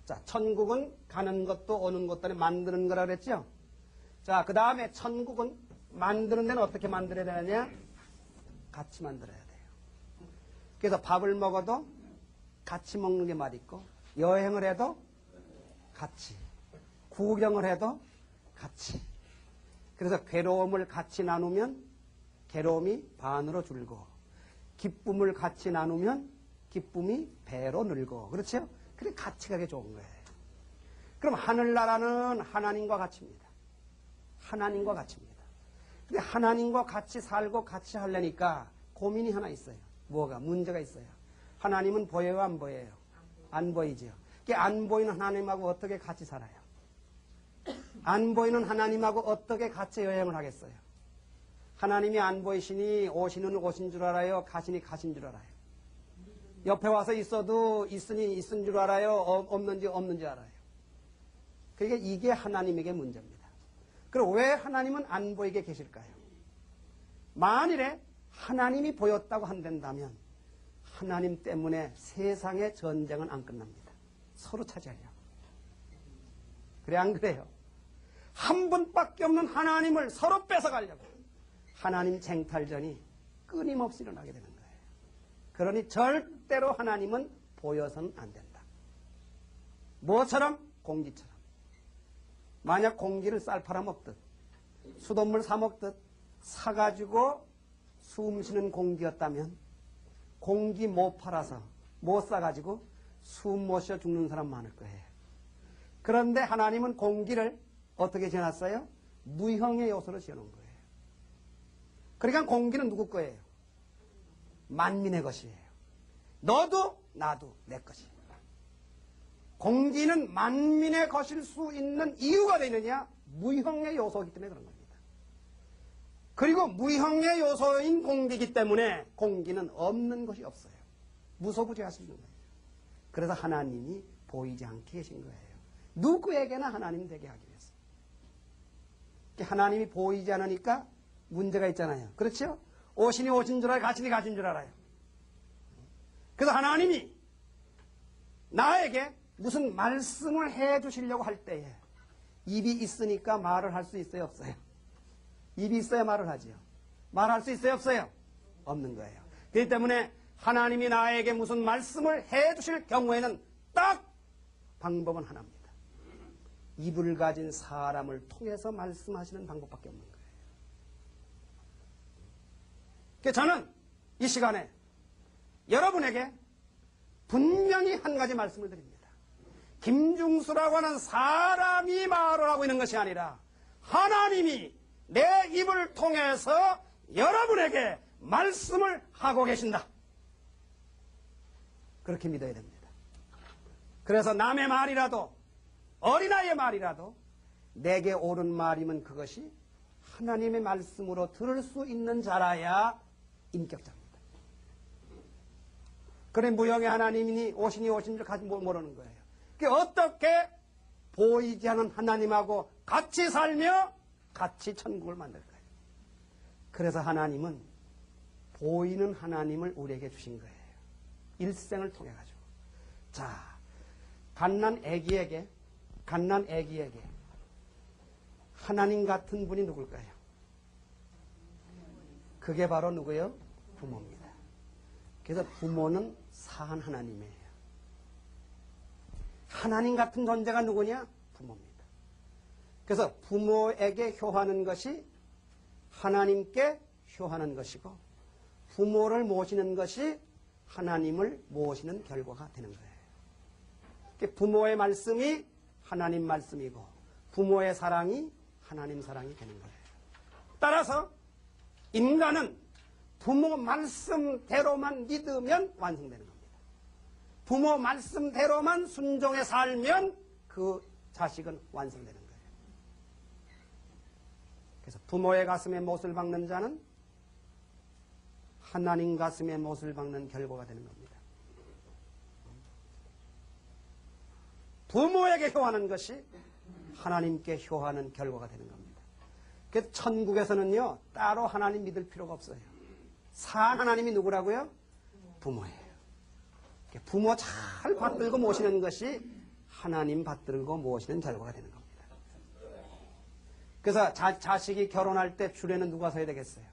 자, 천국은 가는 것도 오는 것도 아니라 만드는 거라 그랬죠? 자, 그 다음에 천국은 만드는 데는 어떻게 만들어야 되느냐? 같이 만들어야 돼요. 그래서 밥을 먹어도 같이 먹는 게 맛있고, 여행을 해도 같이, 구경을 해도 같이. 그래서 괴로움을 같이 나누면 괴로움이 반으로 줄고, 기쁨을 같이 나누면 기쁨이 배로 늘고, 그렇죠? 그래 같이 가게 좋은 거예요. 그럼 하늘나라는 하나님과 같이입니다. 하나님과 같이입니다. 근데 하나님과 같이 살고 같이 하려니까 고민이 하나 있어요. 뭐가? 문제가 있어요. 하나님은 보여요, 안 보여요? 안 보이죠. 안 보이는 하나님하고 어떻게 같이 살아요? 안 보이는 하나님하고 어떻게 같이 여행을 하겠어요? 하나님이 안 보이시니 오시는 오신 줄 알아요? 가시니 가신 줄 알아요? 옆에 와서 있어도 있으니 있은 줄 알아요? 없는지 없는지 알아요? 그러니까 이게 하나님에게 문제입니다. 그럼 왜 하나님은 안 보이게 계실까요? 만일에 하나님이 보였다고 한다면 하나님 때문에 세상의 전쟁은 안 끝납니다. 서로 차지하려고. 그래 안 그래요? 한 분밖에 없는 하나님을 서로 뺏어가려고 하나님 쟁탈전이 끊임없이 일어나게 되는 거예요. 그러니 절대로 하나님은 보여서는 안 된다. 뭐처럼? 공기처럼. 만약 공기를 쌀 팔아 먹듯 수돗물 사 먹듯 사가지고 숨 쉬는 공기였다면 공기 못 팔아서 못 사가지고 숨 못 쉬어 죽는 사람 많을 거예요. 그런데 하나님은 공기를 어떻게 지어놨어요? 무형의 요소로 지어놓은 거예요. 그러니까 공기는 누구 거예요? 만민의 것이에요. 너도 나도 내 것이에요. 공기는 만민의 것일 수 있는 이유가 되느냐? 무형의 요소이기 때문에 그런 겁니다. 그리고 무형의 요소인 공기이기 때문에 공기는 없는 것이 없어요. 무소부지할 수 있는 거예요. 그래서 하나님이 보이지 않게 계신 거예요. 누구에게나 하나님 되게 하기 위해서. 하나님이 보이지 않으니까 문제가 있잖아요. 그렇죠? 오시니 오신 줄 알아요? 가시니 가신 줄 알아요? 그래서 하나님이 나에게 무슨 말씀을 해 주시려고 할 때에 입이 있으니까 말을 할 수 있어요? 없어요? 입이 있어야 말을 하지요. 말할 수 있어요? 없어요? 없는 거예요. 그렇기 때문에 하나님이 나에게 무슨 말씀을 해 주실 경우에는 딱 방법은 하나입니다. 입을 가진 사람을 통해서 말씀하시는 방법밖에 없는 거예요. 그래서 저는 이 시간에 여러분에게 분명히 한 가지 말씀을 드립니다. 김중수라고 하는 사람이 말을 하고 있는 것이 아니라 하나님이 내 입을 통해서 여러분에게 말씀을 하고 계신다. 그렇게 믿어야 됩니다. 그래서 남의 말이라도 어린아이의 말이라도 내게 옳은 말이면 그것이 하나님의 말씀으로 들을 수 있는 자라야 인격자입니다. 그래 무형의 하나님이니 오시니 오신 줄 모르는 거예요. 어떻게 보이지 않는 하나님하고 같이 살며 같이 천국을 만들 거예요. 그래서 하나님은 보이는 하나님을 우리에게 주신 거예요. 일생을 통해 가지고. 자, 갓난 아기에게 하나님 같은 분이 누굴까요? 그게 바로 누구예요? 부모입니다. 그래서 부모는 사한 하나님이에요. 하나님 같은 존재가 누구냐? 부모입니다. 그래서 부모에게 효하는 것이 하나님께 효하는 것이고 부모를 모시는 것이 하나님을 모시는 결과가 되는 거예요. 부모의 말씀이 하나님 말씀이고 부모의 사랑이 하나님 사랑이 되는 거예요. 따라서 인간은 부모 말씀대로만 믿으면 완성되는 겁니다. 부모 말씀대로만 순종해 살면 그 자식은 완성되는 거예요. 그래서 부모의 가슴에 못을 박는 자는 하나님 가슴에 못을 박는 결과가 되는 겁니다. 부모에게 효하는 것이 하나님께 효하는 결과가 되는 겁니다. 그래서 천국에서는요 따로 하나님 믿을 필요가 없어요. 산 하나님이 누구라고요? 부모예요. 부모 잘 받들고 모시는 것이 하나님 받들고 모시는 결과가 되는 겁니다. 그래서 자식이 결혼할 때 줄에는 누가 서야 되겠어요?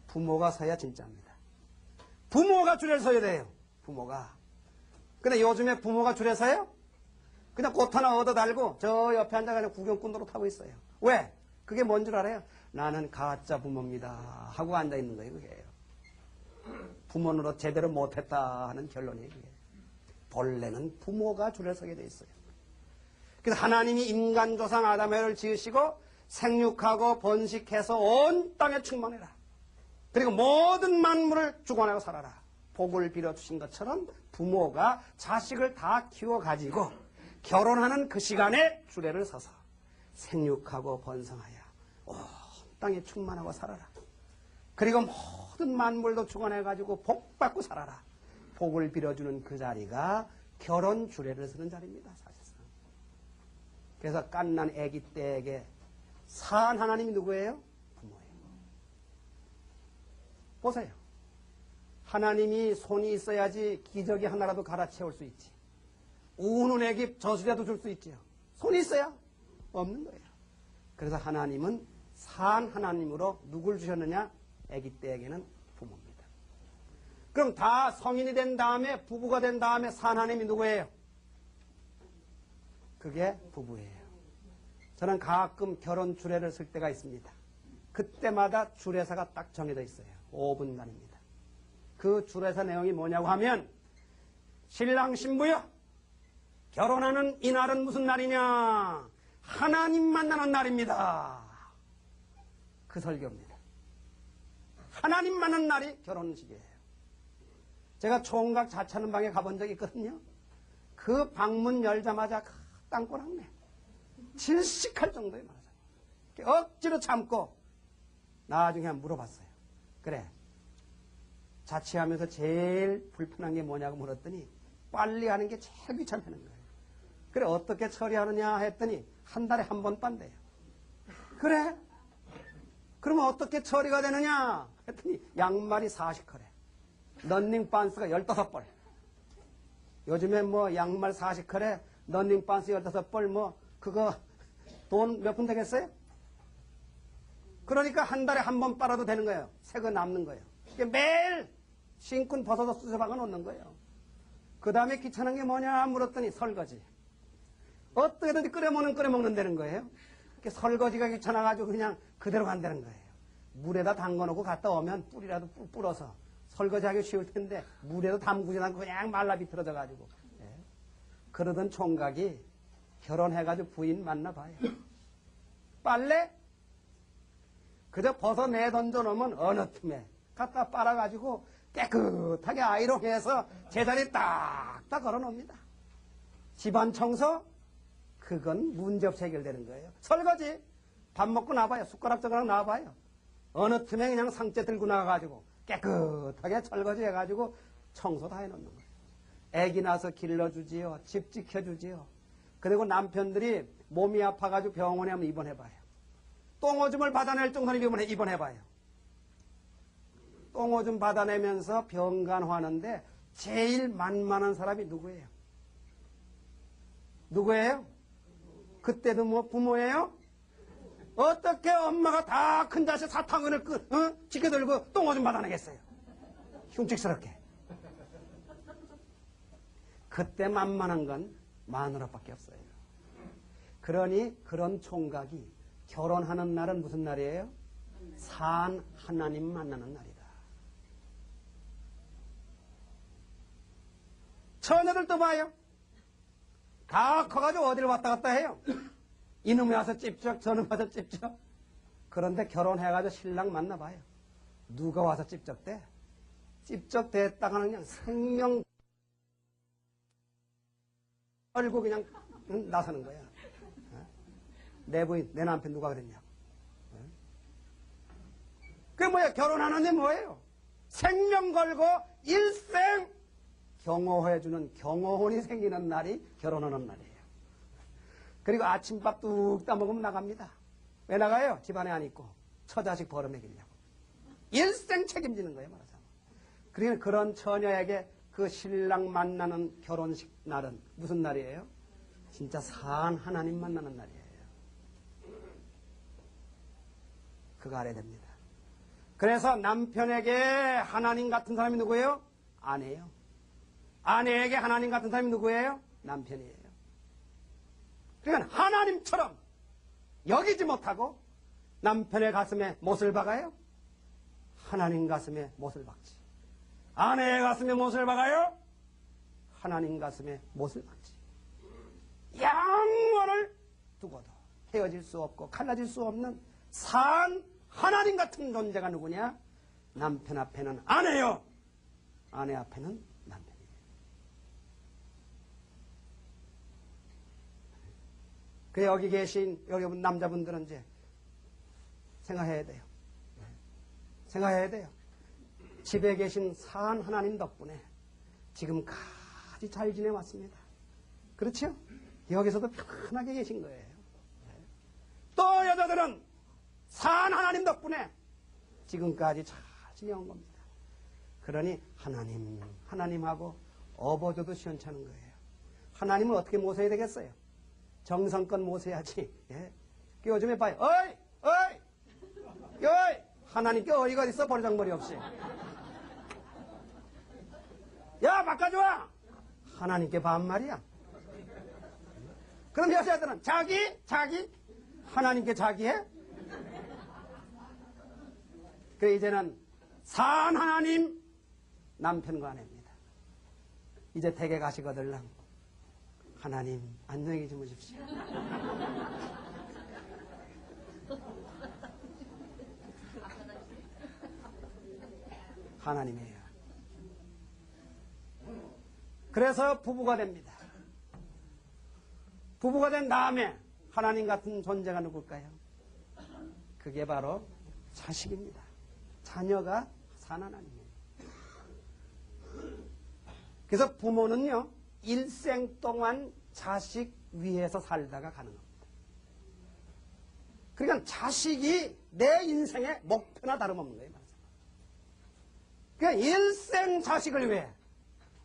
부모가 서야 진짜입니다. 부모가 줄에 서야 돼요. 부모가. 근데 요즘에 부모가 줄에 서요? 그냥 꽃 하나 얻어 달고 저 옆에 앉아가지고 구경꾼으로 타고 있어요. 왜? 그게 뭔 줄 알아요? 나는 가짜 부모입니다 하고 앉아있는 거예요. 그게. 부모노릇 제대로 못했다 하는 결론이에요. 그게. 본래는 부모가 줄에 서게 돼 있어요. 그래서 하나님이 인간 조상 아담을 지으시고 생육하고 번식해서 온 땅에 충만해라. 그리고 모든 만물을 주관하고 살아라. 복을 빌어주신 것처럼 부모가 자식을 다 키워가지고 결혼하는 그 시간에 주례를 서서 생육하고 번성하여 온 땅에 충만하고 살아라. 그리고 모든 만물도 주관해가지고 복받고 살아라. 복을 빌어주는 그 자리가 결혼 주례를 서는 자리입니다. 사실상. 그래서 갓난 아기 때에게 산 하나님이 누구예요? 부모예요. 보세요. 하나님이 손이 있어야지 기저귀 하나라도 갈아채울 수 있지. 우는 애기 젖이라도 줄 수 있지요. 손이 있어야 없는 거예요. 그래서 하나님은 산 하나님으로 누굴 주셨느냐? 아기 때에게는 부모입니다. 그럼 다 성인이 된 다음에 부부가 된 다음에 산 하나님이 누구예요? 그게 부부예요. 저는 가끔 결혼 주례를 쓸 때가 있습니다. 그때마다 주례사가 딱 정해져 있어요. 5분간입니다. 그 주례사 내용이 뭐냐고 하면 신랑 신부요. 결혼하는 이날은 무슨 날이냐? 하나님 만나는 날입니다. 그 설교입니다. 하나님 만나는 날이 결혼식이에요. 제가 총각 자차는 방에 가본 적이 있거든요. 그 방문 열자마자 땅꼬락내. 질식할 정도의 말이죠. 억지로 참고 나중에 물어봤어요. 그래. 자취하면서 제일 불편한 게 뭐냐고 물었더니 빨리 하는 게 제일 귀찮다는 거예요. 그래 어떻게 처리하느냐 했더니 한 달에 한 번 빤대요. 그래? 그러면 어떻게 처리가 되느냐 했더니 양말이 40컬에 런닝 반스가 15벌. 요즘에 뭐 양말 40컬에 런닝 반스 15벌 뭐 그거 돈 몇 푼 되겠어요? 그러니까 한 달에 한 번 빨아도 되는 거예요. 새 거 남는 거예요. 매일 신군 벗어서 수세박아 놓는 거예요. 그 다음에 귀찮은 게 뭐냐 물었더니 설거지. 어떻게든지 끓여 먹는다는 거예요. 설거지가 귀찮아가지고 그냥 그대로 간다는 거예요. 물에다 담궈놓고 갔다 오면 뿌리라도 불어서 설거지하기 쉬울 텐데 물에도 담그지 않고 그냥 말라 비틀어져가지고. 예. 그러던 총각이 결혼해가지고 부인 만나봐요. 빨래? 그저 벗어 내던져 놓으면 어느 틈에 갖다 빨아가지고 깨끗하게 아이롱해서 제자리에 딱딱 걸어놓습니다. 집안 청소? 그건 문제없이 해결되는 거예요. 설거지? 밥 먹고 나와봐요. 숟가락 젓가락 나와봐요. 어느 틈에 그냥 상체 들고 나가가지고 깨끗하게 설거지 해가지고 청소 다 해놓는 거예요. 애기 나서 길러주지요. 집 지켜주지요. 그리고 남편들이 몸이 아파가지고 병원에 한번 입원해봐요. 똥오줌을 받아낼 정도는 입원해봐요. 똥오줌 받아내면서 병간호하는데 제일 만만한 사람이 누구예요? 누구예요? 그때도 뭐 부모예요? 어떻게 엄마가 다 큰 자식 사탕을 지켜들고 똥오줌 받아내겠어요? 흉측스럽게. 그때 만만한 건 마누라밖에 없어요. 그러니 그런 총각이 결혼하는 날은 무슨 날이에요? 산 하나님 만나는 날이다. 처녀들도 봐요. 다 커가지고 어디를 왔다 갔다 해요. 이놈이 와서 찝쩍 저놈이 와서 찝쩍. 그런데 결혼해가지고 신랑 만나봐요. 누가 와서 찝쩍대? 찝쩍댔다가는 그냥 생명 얼고 그냥 나서는 거야. 내 부인, 내 남편 누가 그랬냐고. 그게 뭐야? 결혼하는데 뭐예요? 생명 걸고 일생 경호해주는 경호혼이 생기는 날이 결혼하는 날이에요. 그리고 아침밥 뚝 따먹으면 나갑니다. 왜 나가요? 집안에 안 있고 처자식 벌어먹이려고. 일생 책임지는 거예요, 말하자면. 그러니까 그런 처녀에게 그 신랑 만나는 결혼식 날은 무슨 날이에요? 진짜 산 하나님 만나는 날이에요. 그거 알아야 됩니다. 그래서 남편에게 하나님 같은 사람이 누구예요? 아내예요. 아내에게 하나님 같은 사람이 누구예요? 남편이에요. 그러니까 하나님처럼 여기지 못하고 남편의 가슴에 못을 박아요? 하나님 가슴에 못을 박지. 아내의 가슴에 못을 박아요? 하나님 가슴에 못을 박지. 양원을 두고도 헤어질 수 없고 갈라질 수 없는 산 하나님 같은 존재가 누구냐? 남편 앞에는 아내요. 아내 앞에는 남편이에요. 그 여기 계신 여기 남자분들은 이제 생각해야 돼요. 생각해야 돼요. 집에 계신 산 하나님 덕분에 지금까지 잘 지내왔습니다. 그렇죠? 여기서도 편하게 계신 거예요. 또 여자들은 산 하나님 덕분에 지금까지 잘 지내온 겁니다. 그러니 하나님하고 업어줘도 시원찮은 거예요. 하나님을 어떻게 모셔야 되겠어요? 정성껏 모셔야지. 예? 요즘에 봐요. 어이! 하나님께 어이가 어딨어? 버리장머리 없이. 야, 바꿔줘! 하나님께 반말이야. 그럼 여자들은 자기? 하나님께 자기해? 그래, 이제는 산 하나님 남편과 아내입니다. 이제 댁에 가시거들랑 하나님 안녕히 주무십시오. 하나님이에요. 그래서 부부가 됩니다. 부부가 된 다음에 하나님 같은 존재가 누굴까요? 그게 바로 자식입니다. 자녀가 산 하나님이에요. 그래서 부모는요, 일생 동안 자식 위에서 살다가 가는 겁니다. 그러니까 자식이 내 인생의 목표나 다름없는 거예요. 그러니까 일생 자식을 위해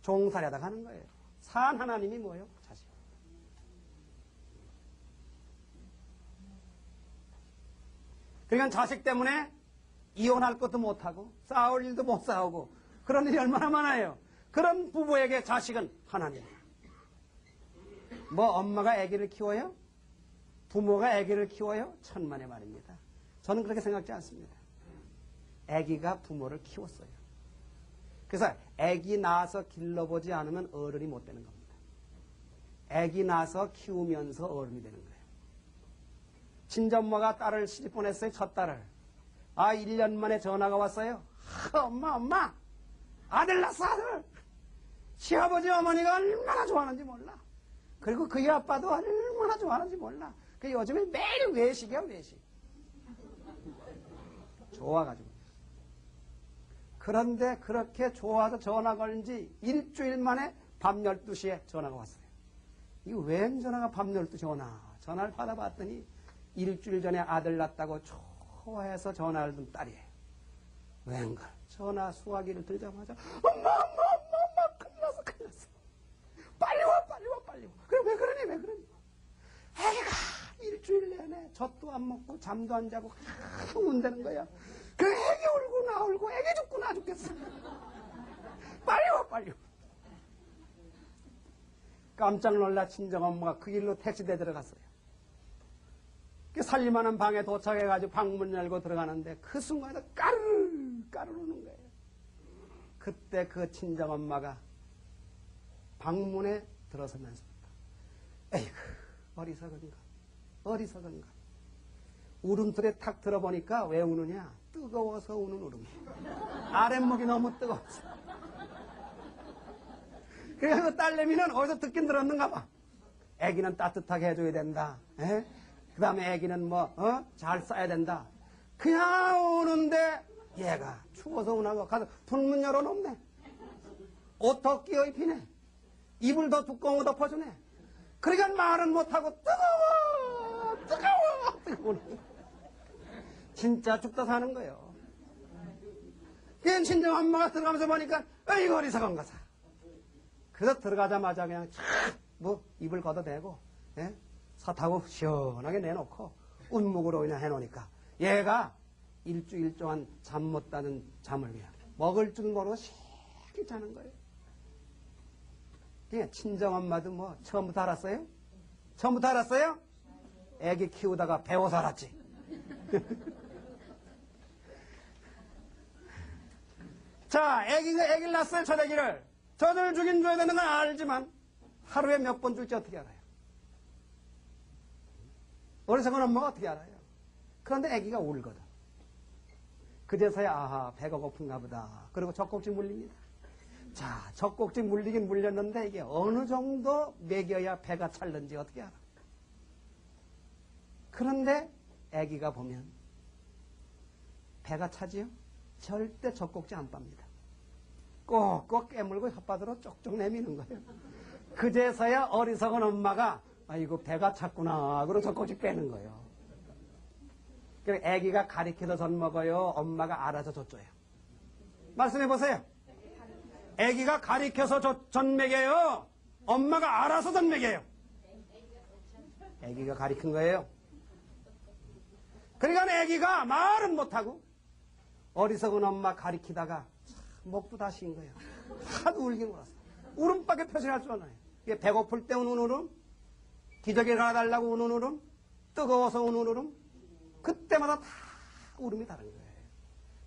종살이하다 가는 거예요. 산 하나님이 뭐예요? 자식. 그러니까 자식 때문에 이혼할 것도 못하고 싸울 일도 못 싸우고 그런 일이 얼마나 많아요. 그런 부부에게 자식은 하나님이에요. 뭐 엄마가 아기를 키워요? 부모가 아기를 키워요? 천만의 말입니다. 저는 그렇게 생각지 않습니다. 아기가 부모를 키웠어요. 그래서 아기 낳아서 길러보지 않으면 어른이 못 되는 겁니다. 아기 낳아서 키우면서 어른이 되는 거예요. 친정엄마가 딸을 시집 보냈어요. 첫 딸을. 1년 만에 전화가 왔어요. 엄마 아들 낳았어, 아들. 시아버지 어머니가 얼마나 좋아하는지 몰라. 그리고 그의 아빠도 얼마나 좋아하는지 몰라. 그 요즘에 매일 외식이야, 외식. 좋아가지고. 그런데 그렇게 좋아서 전화 걸린 지 일주일 만에 밤 12시에 전화가 왔어요. 이거 웬 전화가 밤 12시에 오나. 전화를 받아봤더니 일주일 전에 아들 낳았다고 좋아해서 전화를 든 딸이에요. 웬걸. 전화 수화기를 들자마자 엄마 큰일 났어. 빨리 와. 그래 왜 그러니? 애기가 일주일 내내 젖도 안 먹고 잠도 안 자고 계속 운다는 거야. 그 애기 울고 나 울고 애기 죽고 나 죽겠어. 빨리 와. 깜짝 놀라 친정엄마가 그 길로 택시대에 들어갔어요. 그 살림하는 방에 도착해가지고 방문 열고 들어가는데 그 순간에 까르르 우는 거예요. 그때 그 친정엄마가 방문에 들어서면서 에이구 어리석은가. 울음소리에 탁 들어보니까 왜 우느냐? 뜨거워서 우는 울음이에요. 아랫목이 너무 뜨거워서. 그래서 그 딸내미는 어디서 듣긴 들었는가 봐. 애기는 따뜻하게 해줘야 된다. 그 다음에 애기는 잘 싸야 된다. 그냥 우는데 얘가 추워서 우나고 가서 불문 열어놓네. 옷 더 끼워 입히네. 이불 더 두꺼운 거 덮어주네. 그러니까 말은 못하고 뜨거워. 진짜 죽다 사는 거예요. 그냥 친정 엄마가 들어가면서 보니까 어이구 어리석은 거사. 그래서 들어가자마자 그냥 뭐 입을 걷어대고 예? 사타고 시원하게 내놓고 운묵으로 그냥 해놓으니까 얘가 일주일 동안 잠 못 자는 잠을 그냥 먹을 줄 모르고 쉽게 자는 거예요. 예, 친정엄마도 뭐 처음부터 알았어요? 처음부터 알았어요? 애기 키우다가 배워서 알았지. 자, 애기를 낳았어요, 첫 애기를. 젖을 주긴 줘야 되는 건 알지만 하루에 몇 번 줄지 어떻게 알아요? 어리석은 엄마가 어떻게 알아요? 그런데 애기가 울거든. 그제서야 아하 배가 고픈가 보다. 그리고 젖꼭지 물립니다. 자, 젖꼭지 물리긴 물렸는데 이게 어느 정도 먹여야 배가 찰는지 어떻게 알아? 그런데 애기가 보면 배가 차지요? 절대 젖꼭지 안 빱니다. 꼭꼭 깨물고 혓바닥으로 쪽쪽 내미는 거예요. 그제서야 어리석은 엄마가 아이고 배가 찼구나 그러고 젖꼭지 빼는 거예요. 그래서 애기가 가리켜서 젖 먹어요? 엄마가 알아서 젖 줘요? 말씀해 보세요. 애기가 가리켜서 젖 먹여요? 엄마가 알아서 젖 먹여요? 애기가 가리킨 거예요. 그러니까 애기가 말은 못하고 어리석은 엄마 가리키다가 목도 다 쉰 거예요. 하도 울긴 울었어. 울음밖에 표현할 수 없나요? 이게 배고플 때 우는 울음, 기저귀 갈아달라고 우는 울음, 뜨거워서 우는 울음, 그때마다 다 울음이 다른 거예요.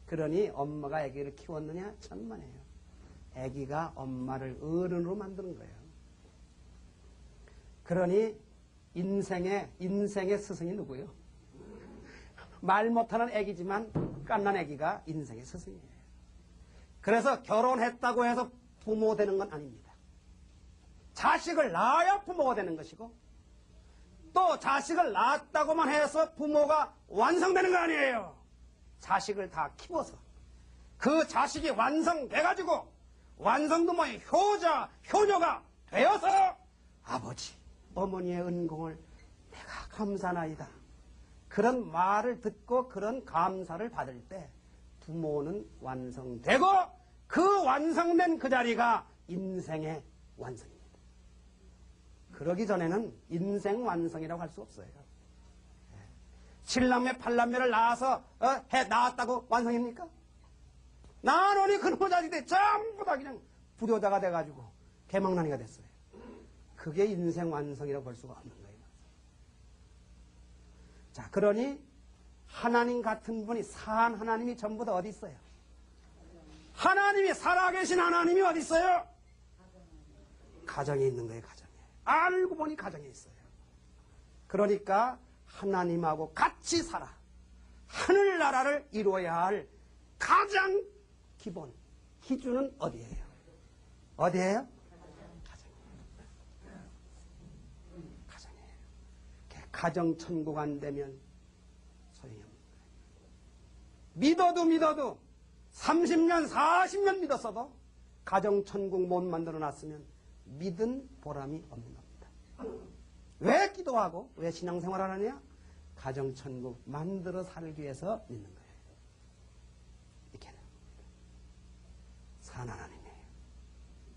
그러니 엄마가 애기를 키웠느냐? 천만에요. 애기가 엄마를 어른으로 만드는 거예요. 그러니 인생의 스승이 누구예요? 말 못하는 애기지만 깐난 애기가 인생의 스승이에요. 그래서 결혼했다고 해서 부모 되는 건 아닙니다. 자식을 낳아야 부모가 되는 것이고 또 자식을 낳았다고만 해서 부모가 완성되는 거 아니에요. 자식을 다 키워서 그 자식이 완성돼가지고 완성도 뭐의 효녀가 되어서 아버지, 어머니의 은공을 내가 감사나이다. 그런 말을 듣고 그런 감사를 받을 때 부모는 완성되고 그 완성된 그 자리가 인생의 완성입니다. 그러기 전에는 인생 완성이라고 할 수 없어요. 7남매 8남매를 낳아서 낳았다고 완성입니까? 낳으니 그놈의 자식들이 전부 다 그냥 불효자가 돼가지고 개망난이가 됐어요. 그게 인생 완성이라고 볼 수가 없는 거예요. 자, 그러니 하나님 같은 분이 산 하나님이 전부 다 어디 있어요? 하나님이 살아계신 하나님이 어디 있어요? 가정에 있는 거예요. 가정에. 알고 보니 가정에 있어요. 그러니까 하나님하고 같이 살아 하늘나라를 이루어야 할 가장 기본 기준은 어디예요? 어디예요? 가정이에요. 가정천국 안 되면 소용이 없는 거예요. 믿어도 30년 40년 믿었어도 가정천국 못 만들어 놨으면 믿은 보람이 없는 겁니다. 왜 기도하고 왜 신앙생활을 하느냐? 가정천국 만들어 살기 위해서 믿는 거예요. 이렇게 산 하나님.